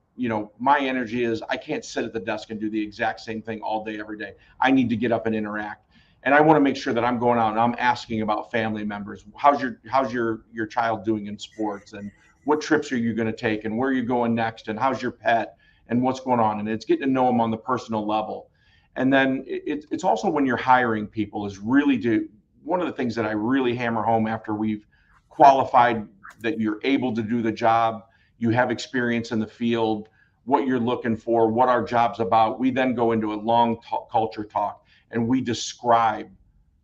my energy is I can't sit at the desk and do the exact same thing all day, every day. I need to get up and interact. And I want to make sure that I'm going out and I'm asking about family members. How's your child doing in sports, and what trips are you going to take, and where are you going next, and how's your pet, and what's going on? And it's getting to know them on the personal level. And then it's also when you're hiring people is really one of the things that I really hammer home after we've qualified that you're able to do the job, you have experience in the field, what you're looking for, what our job's about. We then go into a long culture talk and we describe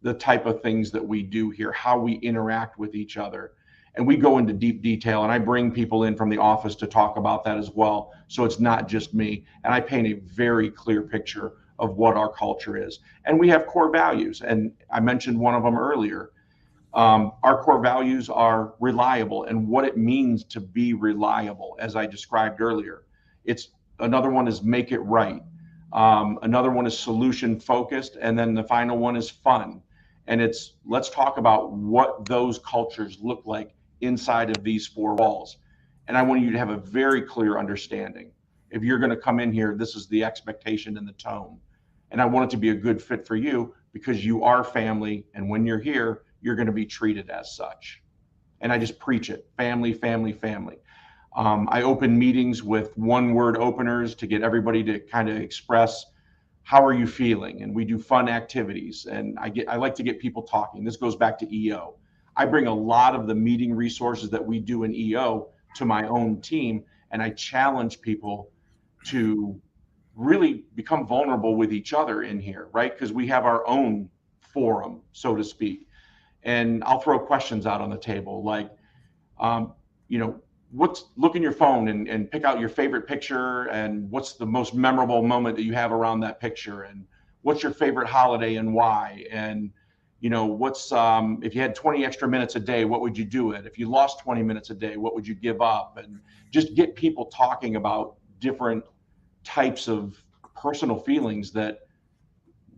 the type of things that we do here, how we interact with each other. And we go into deep detail, and I bring people in from the office to talk about that as well. So it's not just me. And I paint a very clear picture of what our culture is. And we have core values. And I mentioned one of them earlier. Our core values are reliable, and what it means to be reliable, as I described earlier. Another one is make it right. Another one is solution focused. And then the final one is fun. And let's talk about what those cultures look like inside of these four walls. And I want you to have a very clear understanding. If you're going to come in here, this is the expectation and the tone. And I want it to be a good fit for you because you are family. And when you're here, you're going to be treated as such. And I just preach it. Family, family, family. I open meetings with one-word openers to get everybody to kind of express how are you feeling? And we do fun activities. And I like to get people talking. This goes back to EO. I bring a lot of the meeting resources that we do in EO to my own team, and I challenge people to really become vulnerable with each other in here, right? Because we have our own forum, so to speak. And I'll throw questions out on the table like, look in your phone and pick out your favorite picture, and what's the most memorable moment that you have around that picture, and what's your favorite holiday and why, and what's if you had 20 extra minutes a day, what would you do it? If you lost 20 minutes a day, what would you give up? And just get people talking about different types of personal feelings that,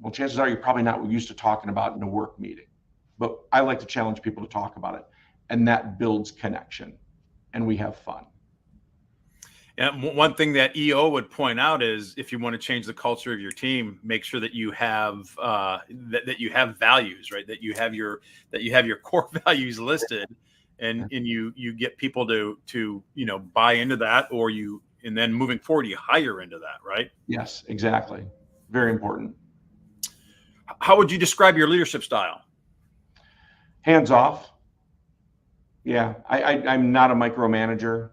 well, chances are you're probably not used to talking about in a work meeting. But I like to challenge people to talk about it, and that builds connection, and we have fun. And one thing that EO would point out is if you want to change the culture of your team, make sure that you have that you have values, right? That you have your core values listed, and you get people to buy into that, and then moving forward you hire into that, right? Yes, exactly. Very important. How would you describe your leadership style? Hands off. Yeah, I'm not a micromanager.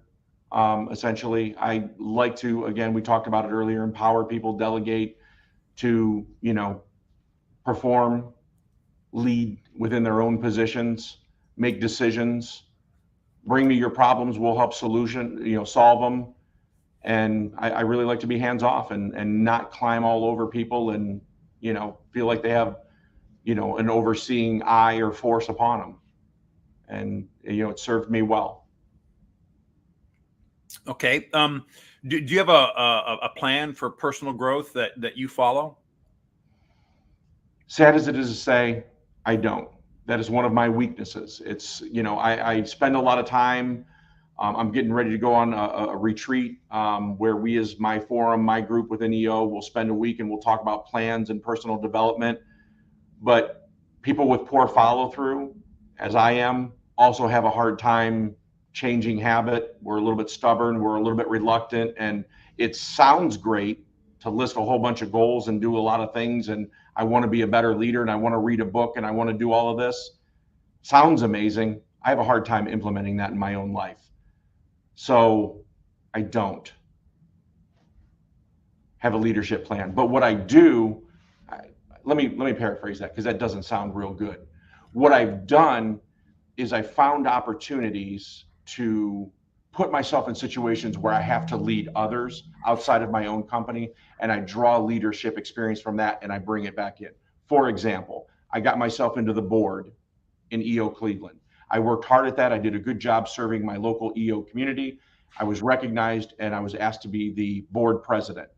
Essentially, I like to, again, we talked about it earlier, empower people, delegate to, perform, lead within their own positions, make decisions, bring me your problems, we'll help solve them. And I really like to be hands off and not climb all over people and, feel like they have, an overseeing eye or force upon them. And, it served me well. Okay. Do you have a plan for personal growth that you follow? Sad as it is to say, I don't. That is one of my weaknesses. It's, I spend a lot of time. I'm getting ready to go on a retreat where we, as my forum, my group within EO, will spend a week and we'll talk about plans and personal development. But people with poor follow through, as I am, also have a hard time changing habit. We're a little bit stubborn. We're a little bit reluctant. And it sounds great to list a whole bunch of goals and do a lot of things. And I want to be a better leader and I want to read a book and I want to do all of this. Sounds amazing. I have a hard time implementing that in my own life. So I don't have a leadership plan. But what I do, let me paraphrase that because that doesn't sound real good. What I've done is I found opportunities to put myself in situations where I have to lead others outside of my own company, and I draw leadership experience from that and I bring it back in. For example, I got myself into the board in EO Cleveland. I worked hard at that. I did a good job serving my local EO community. I was recognized and I was asked to be the board president.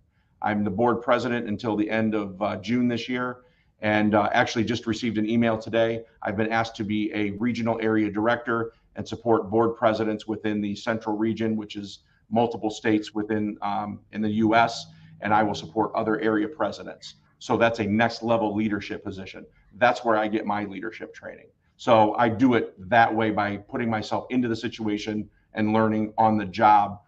I'm the board president until the end of June this year, and actually just received an email today. I've been asked to be a regional area director and support board presidents within the central region, which is multiple states within in the US, and I will support other area presidents. So that's a next level leadership position. That's where I get my leadership training. So I do it that way by putting myself into the situation and learning on the job.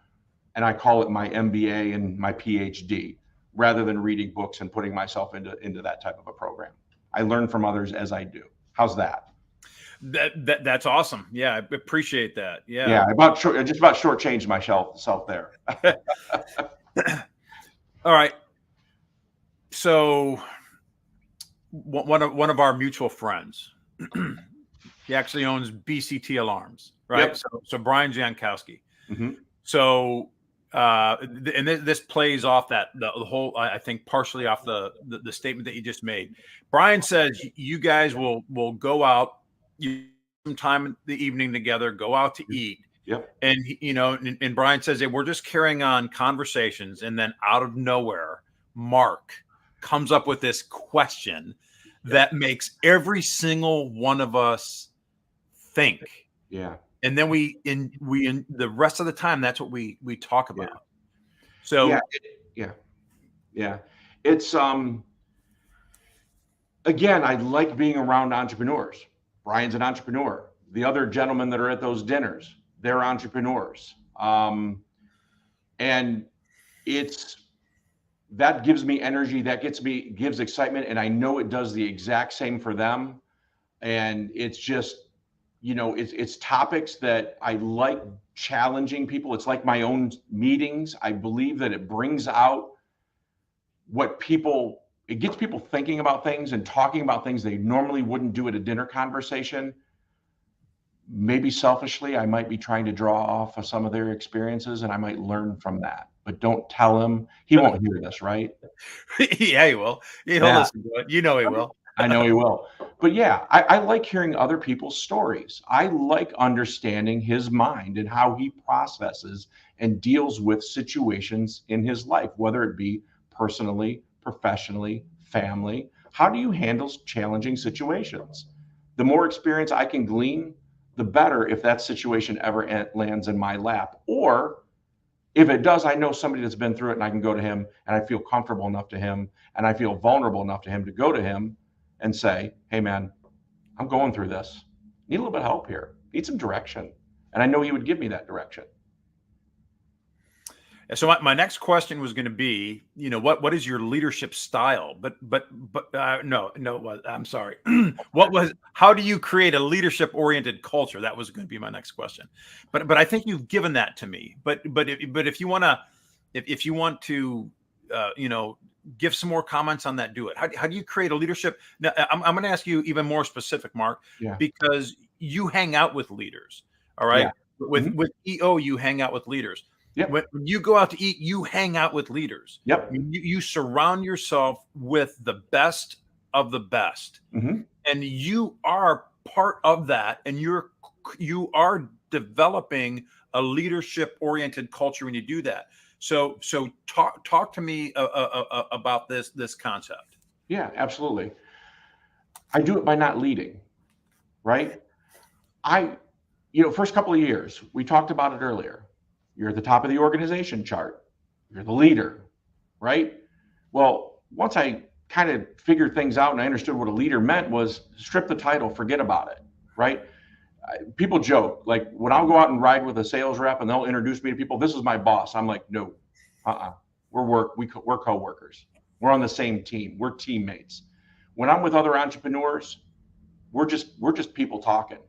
And I call it my MBA and my PhD, rather than reading books and putting myself into that type of a program. I learn from others as I do. How's that? That's awesome. Yeah, I appreciate that. Yeah. Yeah, I just about shortchanged myself there. All right. So one of our mutual friends, he actually owns BCT Alarms, right? Yep. So Brian Jankowski. Mm-hmm. So and this plays off the whole, I think partially off the statement that you just made. Brian says you guys will go out, some time in the evening together, go out to eat. Yep. And and Brian says that we're just carrying on conversations, and then out of nowhere, Mark comes up with this question that makes every single one of us think. Yeah. And then we in the rest of the time, that's what we talk about. Yeah. So yeah. It's again, I like being around entrepreneurs. Brian's an entrepreneur. The other gentlemen that are at those dinners, they're entrepreneurs. And that gives me energy, that gives excitement, and I know it does the exact same for them. And it's just, it's topics that I like challenging people. It's like my own meetings. I believe that it brings out it gets people thinking about things and talking about things they normally wouldn't do at a dinner conversation. Maybe selfishly, I might be trying to draw off of some of their experiences and I might learn from that, but don't tell him. He won't hear this, right? Yeah, he will. He'll listen to it. He will. I know he will. But yeah, I like hearing other people's stories. I like understanding his mind and how he processes and deals with situations in his life, whether it be personally, professionally, family. How do you handle challenging situations? The more experience I can glean, the better if that situation ever lands in my lap. Or if it does, I know somebody that's been through it and I can go to him and I feel comfortable enough to him and I feel vulnerable enough to him to go to him and say, hey man, I'm going through this. Need a little bit of help here. Need some direction. And I know he would give me that direction. So my next question was going to be, what is your leadership style? But no, I'm sorry. How do you create a leadership oriented culture? That was going to be my next question. But I think you've given that to me. But if you want to, if you want to, give some more comments on that, do it. How do you create a leadership? Now, I'm going to ask you even more specific, Mark, Yeah. because you hang out with leaders. All right. Yeah. With EO, you hang out with leaders. Yep. When you go out to eat, you hang out with leaders. Yep. You surround yourself with the best of the best, Mm-hmm. and you are part of that. And you are developing a leadership oriented culture when you do that. So talk to me about this concept. Yeah, absolutely. I do it by not leading, right? First couple of years, we talked about it earlier. You're at the top of the organization chart. You're the leader, right? Well, once I kind of figured things out and I understood what a leader meant was strip the title, forget about it, right? People joke, like when I'll go out and ride with a sales rep and they'll introduce me to people, this is my boss. I'm like, no, we're coworkers. We're on the same team. We're teammates. When I'm with other entrepreneurs, we're just people talking.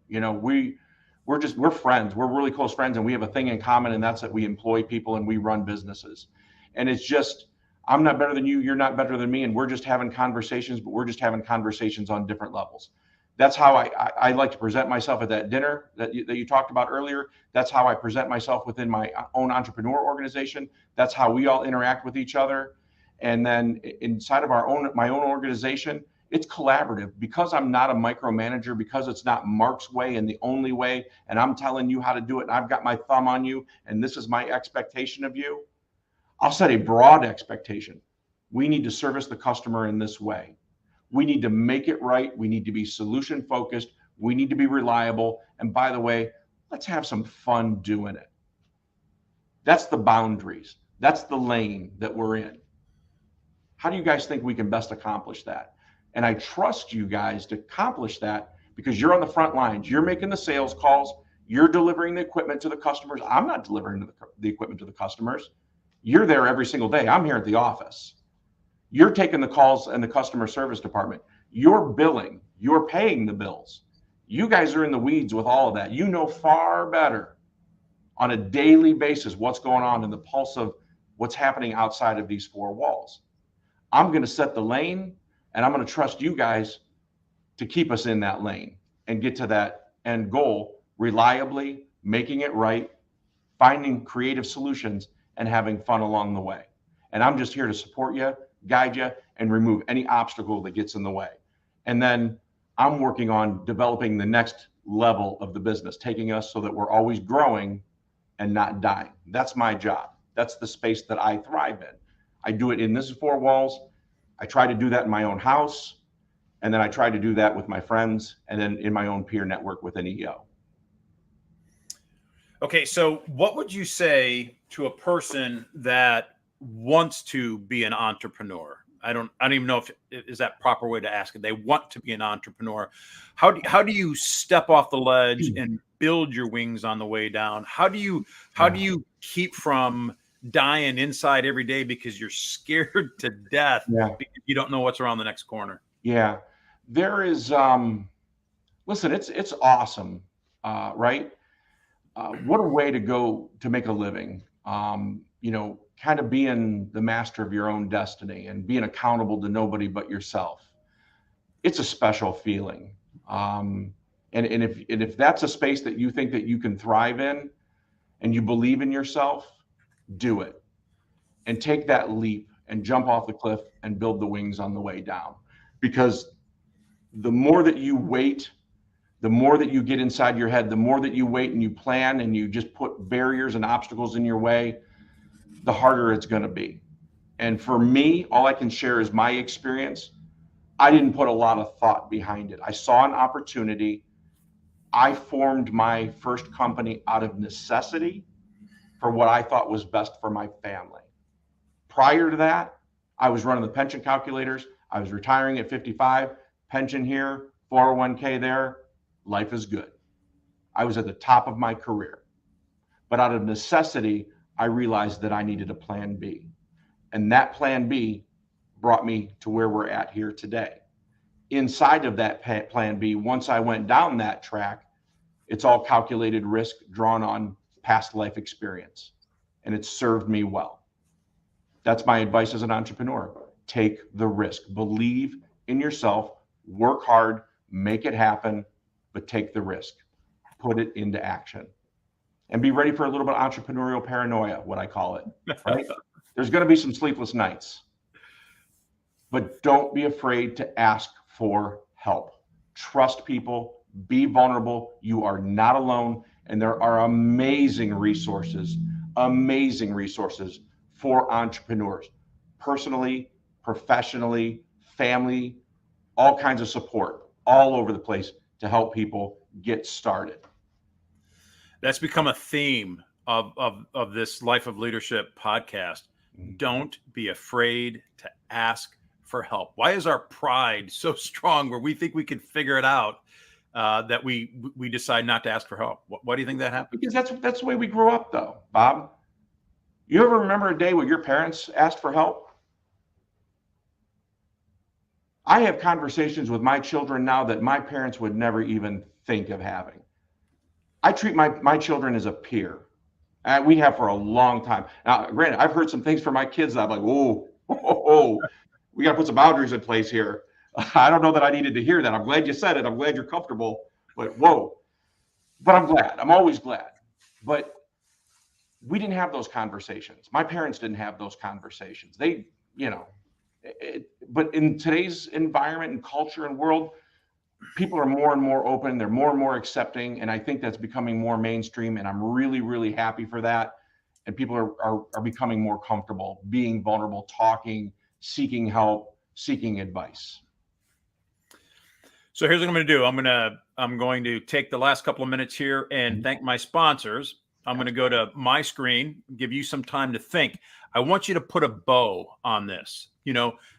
We're friends. We're really close friends, and we have a thing in common, and that's that we employ people and we run businesses. And it's just, I'm not better than you, you're not better than me, and we're just having conversations, but we're just having conversations on different levels. That's how I like to present myself at that dinner that you talked about earlier. That's how I present myself within my own entrepreneur organization. That's how we all interact with each other. And then inside of my own organization, it's collaborative because I'm not a micromanager, because it's not Mark's way and the only way, and I'm telling you how to do it, and I've got my thumb on you, and this is my expectation of you. I'll set a broad expectation. We need to service the customer in this way. We need to make it right. We need to be solution focused. We need to be reliable. And by the way, let's have some fun doing it. That's the boundaries. That's the lane that we're in. How do you guys think we can best accomplish that? And I trust you guys to accomplish that because you're on the front lines. You're making the sales calls. You're delivering the equipment to the customers. I'm not delivering the equipment to the customers. You're there every single day. I'm here at the office. You're taking the calls in the customer service department. You're billing. You're paying the bills. You guys are in the weeds with all of that. You know far better on a daily basis what's going on in the pulse of what's happening outside of these four walls. I'm going to set the lane, and I'm going to trust you guys to keep us in that lane and get to that end goal reliably, making it right, finding creative solutions, and having fun along the way. And I'm just here to support you, guide you, and remove any obstacle that gets in the way. And then I'm working on developing the next level of the business, taking us so that we're always growing and not dying. That's my job. That's the space that I thrive in. I do it in this four walls. I try to do that in my own house. And then I try to do that with my friends and then in my own peer network within EO. Okay, so what would you say to a person that wants to be an entrepreneur? I don't even know if is that proper way to ask it. They want to be an entrepreneur. How do you step off the ledge and build your wings on the way down? How do you keep from dying inside every day because you're scared to death because you don't know what's around the next corner? Yeah, there is. Listen, it's awesome, right? What a way to go to make a living. Kind of being the master of your own destiny and being accountable to nobody but yourself. It's a special feeling. And if that's a space that you think that you can thrive in and you believe in yourself, do it and take that leap and jump off the cliff and build the wings on the way down. Because the more that you wait, the more that you get inside your head, the more that you wait and you plan and you just put barriers and obstacles in your way, the harder it's going to be. And for me, all I can share is my experience. I didn't put a lot of thought behind it. I saw an opportunity. I formed my first company out of necessity for what I thought was best for my family. Prior to that, I was running the pension calculators. I was retiring at 55, pension here, 401k there. Life is good. I was at the top of my career. But out of necessity, I realized that I needed a plan B. And that plan B brought me to where we're at here today. Inside of that plan B, once I went down that track, it's all calculated risk drawn on past life experience, and it's served me well. That's my advice as an entrepreneur. Take the risk, believe in yourself, work hard, make it happen, but take the risk, put it into action, and be ready for a little bit of entrepreneurial paranoia, what I call it, right? There's going to be some sleepless nights, but don't be afraid to ask for help. Trust people, be vulnerable. You are not alone. And there are amazing resources for entrepreneurs, personally, professionally, family, all kinds of support all over the place to help people get started. That's become a theme of this Life of Leadership podcast. Don't be afraid to ask for help. Why is our pride so strong where we think we can figure it out, that we decide not to ask for help? Why do you think that happens? Because that's the way we grew up, though, Bob. You ever remember a day where your parents asked for help? I have conversations with my children now that my parents would never even think of having. I treat my children as a peer. We have for a long time. Now, granted, I've heard some things from my kids that I'm like, whoa, we got to put some boundaries in place here. I don't know that I needed to hear that. I'm glad you said it. I'm glad you're comfortable, but whoa. But I'm glad. I'm always glad. But we didn't have those conversations. My parents didn't have those conversations. They, but in today's environment and culture and world, people are more and more open. They're more and more accepting. And I think that's becoming more mainstream. And I'm really, really happy for that. And people are becoming more comfortable being vulnerable, talking, seeking help, seeking advice. So here's what I'm going to do. I'm going to take the last couple of minutes here and thank my sponsors. I'm going to go to my screen, give you some time to think. I want you to put a bow on this.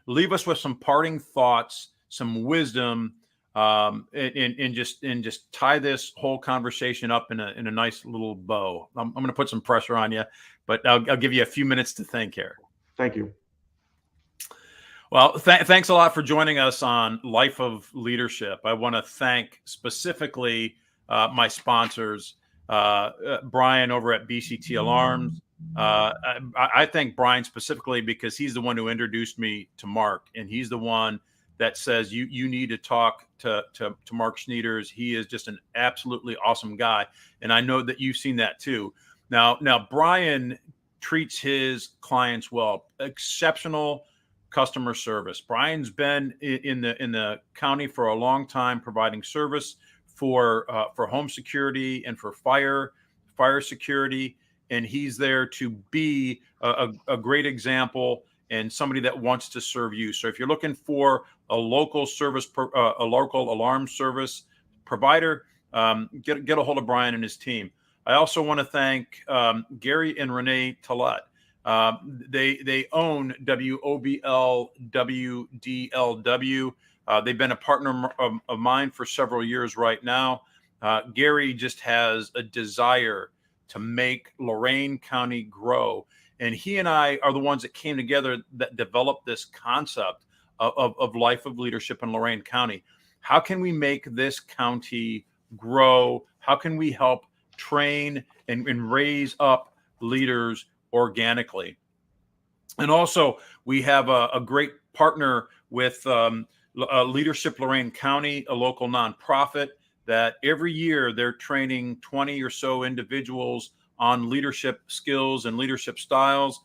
Leave us with some parting thoughts, some wisdom, and just tie this whole conversation up in a nice little bow. I'm going to put some pressure on you, but I'll give you a few minutes to think here. Thank you. Well, thanks a lot for joining us on Life of Leadership. I want to thank specifically my sponsors, Brian over at BCT Alarms. I thank Brian specifically because he's the one who introduced me to Mark, and he's the one that says you need to talk to Mark Schnieders. He is just an absolutely awesome guy, and I know that you've seen that too. Now Brian treats his clients well, exceptional customer service. Brian's been in the county for a long time, providing service for home security and for fire security, and he's there to be a great example and somebody that wants to serve you. So if you're looking for a local a local alarm service provider, get a hold of Brian and his team. I also want to thank Gary and Renee Talat. They own WOBL WDLW. They've been a partner of mine for several years right now. Gary just has a desire to make Lorain County grow. And he and I are the ones that came together that developed this concept of Life of Leadership in Lorain County. How can we make this county grow? How can we help train and raise up leaders organically? And also, we have a great partner with Leadership Lorain County, a local nonprofit that every year they're training 20 or so individuals on leadership skills and leadership styles.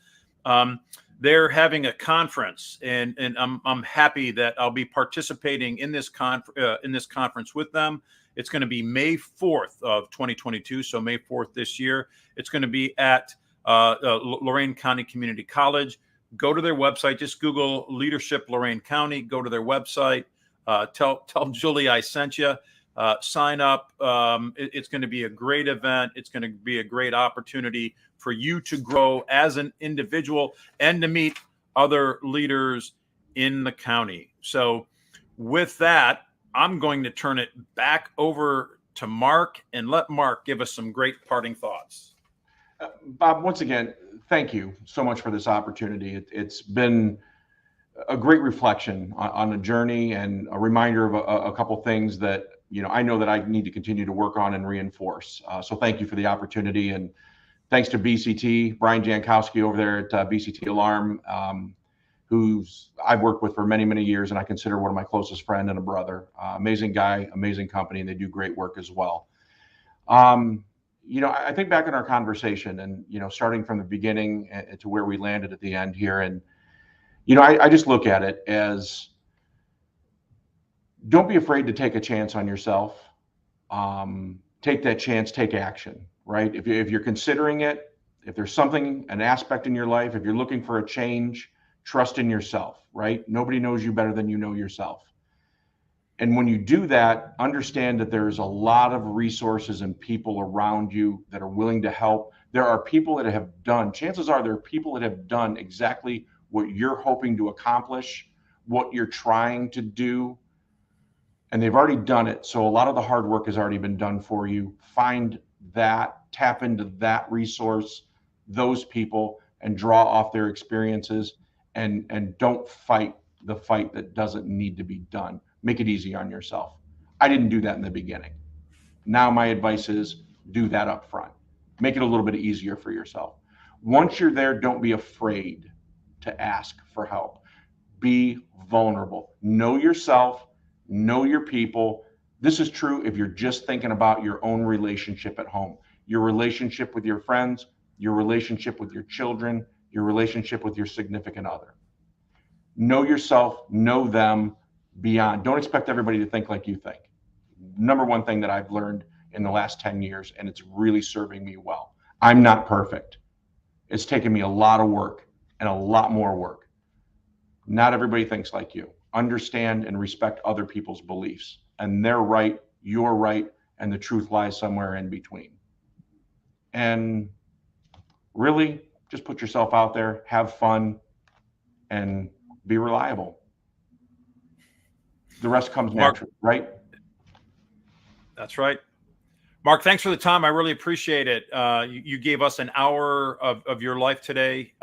They're having a conference, and I'm happy that I'll be participating in this conference with them. It's going to be May 4th of 2022, so May 4th this year. It's going to be at Lorain County Community College. Go to their website. Just Google Leadership Lorain County. Go to their website. Tell Julie I sent you. Sign up. It's going to be a great event. It's going to be a great opportunity for you to grow as an individual and to meet other leaders in the county. So with that, I'm going to turn it back over to Mark and let Mark give us some great parting thoughts. Bob, once again, thank you so much for this opportunity. It's been a great reflection on a journey and a reminder of a couple things that, I know that I need to continue to work on and reinforce. So thank you for the opportunity. And thanks to BCT, Brian Jankowski over there at BCT Alarm, who's I've worked with for many, many years, and I consider one of my closest friends and a brother. Amazing guy, amazing company, and they do great work as well. I think back in our conversation and, starting from the beginning to where we landed at the end here. And, I just look at it as, don't be afraid to take a chance on yourself. Take that chance, take action, right? If you're considering it, if there's something, an aspect in your life, if you're looking for a change, trust in yourself, right? Nobody knows you better than you know yourself. And when you do that, understand that there's a lot of resources and people around you that are willing to help. There are people that have done, chances are there are people that have done exactly what you're hoping to accomplish, what you're trying to do, and they've already done it. So a lot of the hard work has already been done for you. Find that, tap into that resource, those people, and draw off their experiences, and don't fight the fight that doesn't need to be done. Make it easy on yourself. I didn't do that in the beginning. Now my advice is do that up front. Make it a little bit easier for yourself. Once you're there, don't be afraid to ask for help. Be vulnerable. Know yourself, know your people. This is true if you're just thinking about your own relationship at home, your relationship with your friends, your relationship with your children, your relationship with your significant other. Know yourself, know them beyond. Don't expect everybody to think like you think. Number one thing that I've learned in the last 10 years, and it's really serving me well. I'm not perfect. It's taken me a lot of work and a lot more work. Not everybody thinks like you. Understand and respect other people's beliefs, and they're right, you're right, and the truth lies somewhere in between. And really just put yourself out there, have fun, and be reliable. The rest comes naturally, right? That's right. Mark, thanks for the time. I really appreciate it. You gave us an hour of your life today.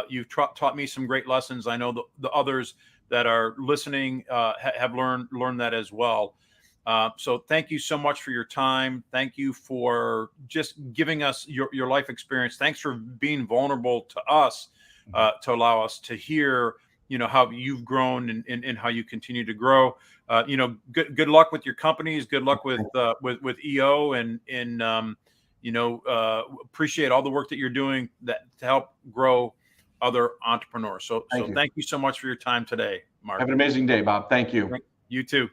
You've taught me some great lessons. I know the others that are listening have learned that as well. So thank you so much for your time. Thank you for just giving us your life experience. Thanks for being vulnerable to us to allow us to hear, how you've grown and how you continue to grow. Good luck with your companies. Good luck with EO and appreciate all the work that you're doing to help grow other entrepreneurs. So thank you so much for your time today, Mark. Have an amazing day, Bob. Thank you. You too.